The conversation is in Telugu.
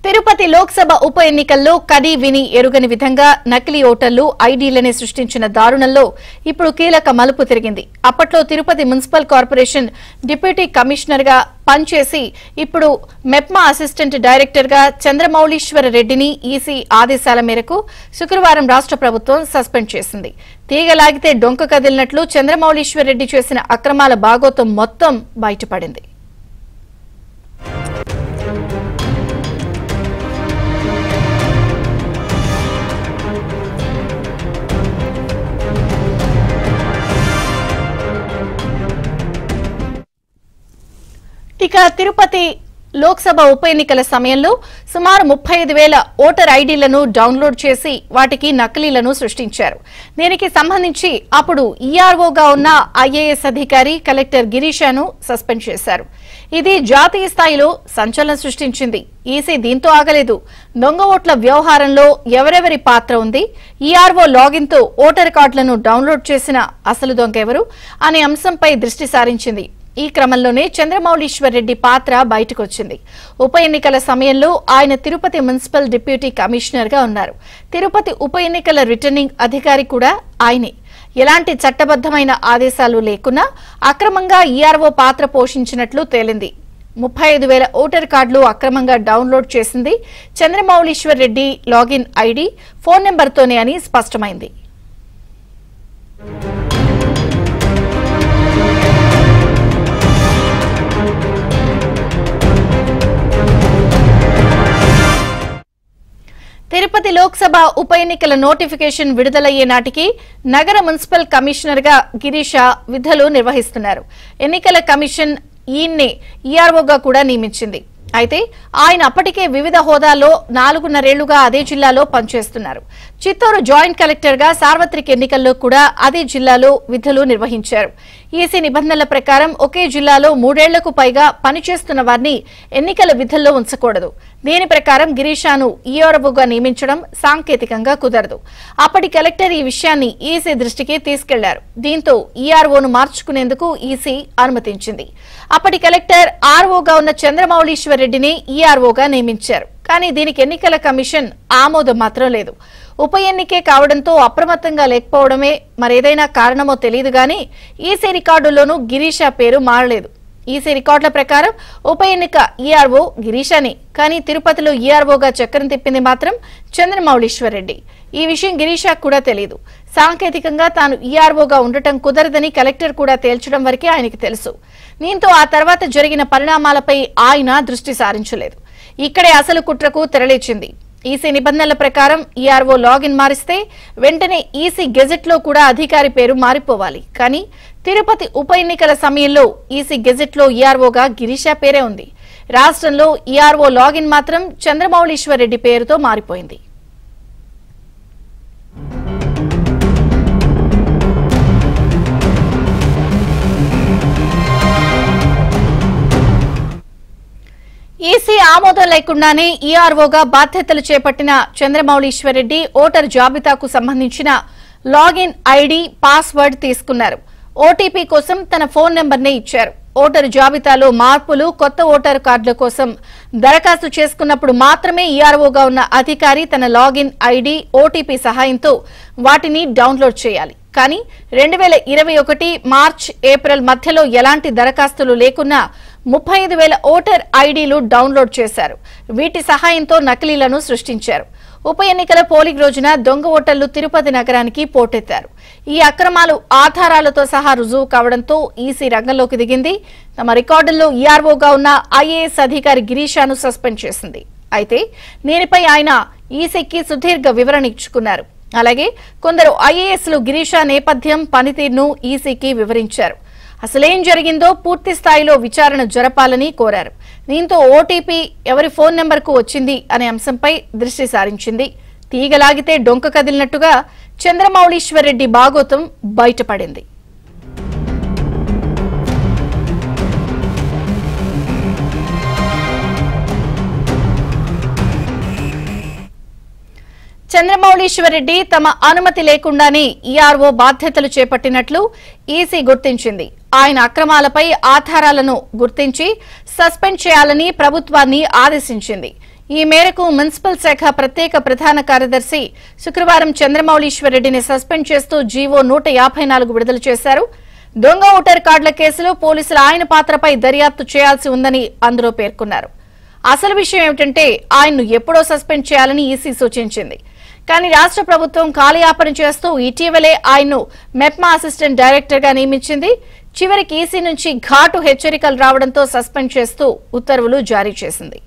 తిరుపతి లోక్సభ ఉప ఎన్నికల్లో కడి విని ఎరుగని విధంగా నకిలీ ఓటర్లు ఐడీలని సృష్టించిన దారుణంలో ఇప్పుడు కీలక మలుపు తిరిగింది. అప్పట్లో Tirupati municipal corporation deputy commissioner గా పనిచేసి ఇప్పుడు మెప్మా అసిస్టెంట్ డైరెక్టర్ గా చంద్రమౌళీశ్వర రెడ్డిని ఈసీ ఆదేశాల మేరకు శుక్రవారం రాష్ట్ర ప్రభుత్వం సస్పెండ్ చేసింది. తీగలాగితే డొంక కదిలినట్లు చంద్రమౌళీశ్వర రెడ్డి చేసిన అక్రమాల బాగోతం మొత్తం బయటపడింది. ఇక తిరుపతి లోక్సభ ఉప ఎన్నికల సమయంలో సుమారు 35,000 ఓటర్ ఐడీలను డౌన్లోడ్ చేసి వాటికి నకిలీలను సృష్టించారు. దీనికి సంబంధించి అప్పుడు ఈఆర్ఓగా ఉన్న ఐఏఎస్ అధికారి కలెక్టర్ గిరీషాను సస్పెండ్ చేశారు. ఇది జాతీయ స్థాయిలో సంచలనం సృష్టించింది. ఈసీ దీంతో ఆగలేదు. దొంగ ఓట్ల వ్యవహారంలో ఎవరెవరి పాత్ర ఉంది, ఈఆర్ఓ లాగిన్ తో ఓటర్ కార్డులను డౌన్లోడ్ చేసిన అసలు దొంగ ఎవరు అనే అంశంపై దృష్టి సారించింది. ఈ క్రమంలోనే చంద్రమౌళీశ్వర్ రెడ్డి పాత్ర బయటకొచ్చింది. ఉప ఎన్నికల సమయంలో ఆయన తిరుపతి మున్సిపల్ డిప్యూటీ కమిషనర్ గా ఉన్నారు. తిరుపతి ఉప ఎన్నికల రిటర్నింగ్ అధికారి కూడా ఆయనే. ఎలాంటి చట్టబద్దమైన ఆదేశాలు లేకున్నా అక్రమంగా ఈఆర్ఓ పాత్ర పోషించినట్లు తేలింది. 35,000 ఓటర్ కార్డులు అక్రమంగా డౌన్లోడ్ చేసింది Chandramouleeswar Reddy login ID, phone నెంబర్తోనే అని స్పష్టమైంది. తిరుపతి లోక్సభ ఉప ఎన్నికల నోటిఫికేషన్ విడుదలయ్యే నాటికి నగర మున్సిపల్ కమిషనర్ గా గిరీష విధులు నిర్వహిస్తున్నారు. ఎన్నికల కమిషన్ ఈయన్నే ఈఆర్ఓగా కూడా నియమించింది. అయితే ఆయన అప్పటికే వివిధ హోదాల్లో 4.5 ఏళ్లుగా అదే జిల్లాలో పనిచేస్తున్నారు. చిత్తూరు జాయింట్ కలెక్టర్ గా సార్వత్రిక ఎన్నికల్లో కూడా అదే జిల్లాలో విధులు నిర్వహించారు. ఈసీ నిబంధనల ప్రకారం ఒకే జిల్లాలో 3 ఏళ్లకు పైగా పనిచేస్తున్న వారిని ఎన్నికల విధుల్లో ఉంచకూడదు. దీని ప్రకారం గిరీషాను ఈఆర్ఓగా నియమించడం సాంకేతికంగా కుదరదు. అప్పటి కలెక్టర్ ఈ విషయాన్ని ఈసీ దృష్టికి తీసుకెళ్లారు. దీంతో ఈఆర్ఓను మార్చుకునేందుకు ఈసీ అనుమతించింది. అప్పటి కలెక్టర్ ఆర్ఓగా ఉన్న చంద్రమౌళీశ్వర్ రెడ్డిని ఈఆర్ఓగా నియమించారు. కానీ దీనికి ఎన్నికల కమిషన్ ఆమోదం మాత్రం లేదు. ఉప ఎన్నికే కావడంతో అప్రమత్తంగా లేకపోవడమే మరేదైనా కారణమో తెలియదు గానీ ఈసీ రికార్డుల్లోనూ గిరీష పేరు మారలేదు. ఈసీ రికార్డుల ప్రకారం ఉప ఎన్నిక ఈఆర్ఓ గిరీషాని, కానీ తిరుపతిలో ఈఆర్ఓగా చక్రం తిప్పింది మాత్రం చంద్రమౌళీశ్వర్ రెడ్డి. ఈ విషయం గిరీషాకు కూడా తెలియదు. సాంకేతికంగా తాను ఈఆర్ఓగా ఉండటం కుదరదని కలెక్టర్ కూడా తేల్చడం వరకే ఆయనకి తెలుసు. దీంతో ఆ తర్వాత జరిగిన పరిణామాలపై ఆయన దృష్టి సారించలేదు. ఇక్కడే అసలు కుట్రకు తెరలేచింది. ఈసీ నిబంధనల ప్రకారం ఈఆర్ఓ లాగిన్ మారిస్తే వెంటనే ఈసీ గెజెట్ లో కూడా అధికారి పేరు మారిపోవాలి. కానీ తిరుపతి ఉప ఎన్నికల సమయంలో ఈసీ గెజెట్ లో ఈఆర్ఓగా గిరీష పేరే ఉంది. రాష్ట్రంలో ఈఆర్ఓ లాగిన్ మాత్రం చంద్రమౌళీశ్వర్ రెడ్డి పేరుతో మారిపోయింది. ఈసీ ఆమోదం లేకుండానే ఈఆర్ఓగా బాధ్యతలు చేపట్టిన చంద్రమౌళీశ్వర్ రెడ్డి ఓటర్ జాబితాకు సంబంధించిన లాగిన్ ఐడీ, పాస్వర్డ్ తీసుకున్నారు. ఓటీపీ కోసం తన ఫోన్ నెంబర్నే ఇచ్చారు. ఓటరు జాబితాలో మార్పులు, కొత్త ఓటర్ కార్డుల కోసం దరఖాస్తు చేసుకున్నప్పుడు మాత్రమే ఈఆర్ఓగా ఉన్న అధికారి తన లాగిన్ ఐడీ, ఓటీపీ సహాయంతో వాటిని డౌన్లోడ్ చేయాలి. కానీ 2021 మార్చ్, ఏప్రిల్ మధ్యలో ఎలాంటి దరఖాస్తులు లేకున్నా 35,000 ఓటర్ ఐడీలు డౌన్లోడ్ చేశారు. వీటి సహాయంతో నకిలీలను సృష్టించారు. ఉప ఎన్నికల పోలింగ్ రోజున దొంగ ఓటర్లు తిరుపతి నగరానికి పోటెత్తారు. ఈ అక్రమాలు ఆధారాలతో సహా రుజువు కావడంతో ఈసీ రంగంలోకి దిగింది. తమ రికార్డుల్లో ఈఆర్ఓగా ఉన్న ఐఏఎస్ అధికారి గిరీషాను సస్పెండ్ చేసింది. అయితే దీనిపై ఆయన ఈసీకి సుదీర్ఘ వివరణ ఇచ్చుకున్నారు. అలాగే కొందరు ఐఏఎస్లు గిరీషా నేపథ్యం, పనితీరును ఈసీకి వివరించారు. అసలేం జరిగిందో పూర్తి స్థాయిలో విచారణ జరపాలని కోరారు. దీంతో ఓటీపీ ఎవరి ఫోన్ నెంబర్కు వచ్చింది అనే అంశంపై దృష్టి సారించింది. తీగలాగితే డొంక కదిలినట్టుగా చంద్రమౌళీశ్వర్ రెడ్డి బాగోతం బయటపడింది. చంద్రమౌళీశ్వర్ రెడ్డి తమ అనుమతి లేకుండానే ఈఆర్ఓ బాధ్యతలు చేపట్టినట్లు ఈసీ గుర్తించింది. ఆయన అక్రమాలపై ఆధారాలను గుర్తించి సస్పెండ్ చేయాలని ప్రభుత్వాన్ని ఆదేశించింది. ఈ మేరకు మున్సిపల్ శాఖ ప్రత్యేక ప్రధాన కార్యదర్శి శుక్రవారం చంద్రమౌళీశ్వర్ రెడ్డిని సస్పెండ్ చేస్తూ జీవో 154 విడుదల చేశారు. దొంగ ఓటర్ కార్డుల కేసులో పోలీసులు ఆయన పాత్రపై దర్యాప్తు చేయాల్సి ఉందని అందులో పేర్కొన్నారు. అసలు విషయం ఏమిటంటే ఆయన్ను ఎప్పుడో సస్పెండ్ చేయాలని ఈసీ సూచించింది. కానీ రాష్ట్ర ప్రభుత్వం కాలయాపన చేస్తూ ఇటీవలే ఆయన్ను మెప్మా అసిస్టెంట్ డైరెక్టర్ గా నియమించింది. చివరికి ఈసీ నుంచి ఘాటు హెచ్చరికలు రావడంతో సస్పెండ్ చేస్తూ ఉత్తర్వులు జారీ చేసింది.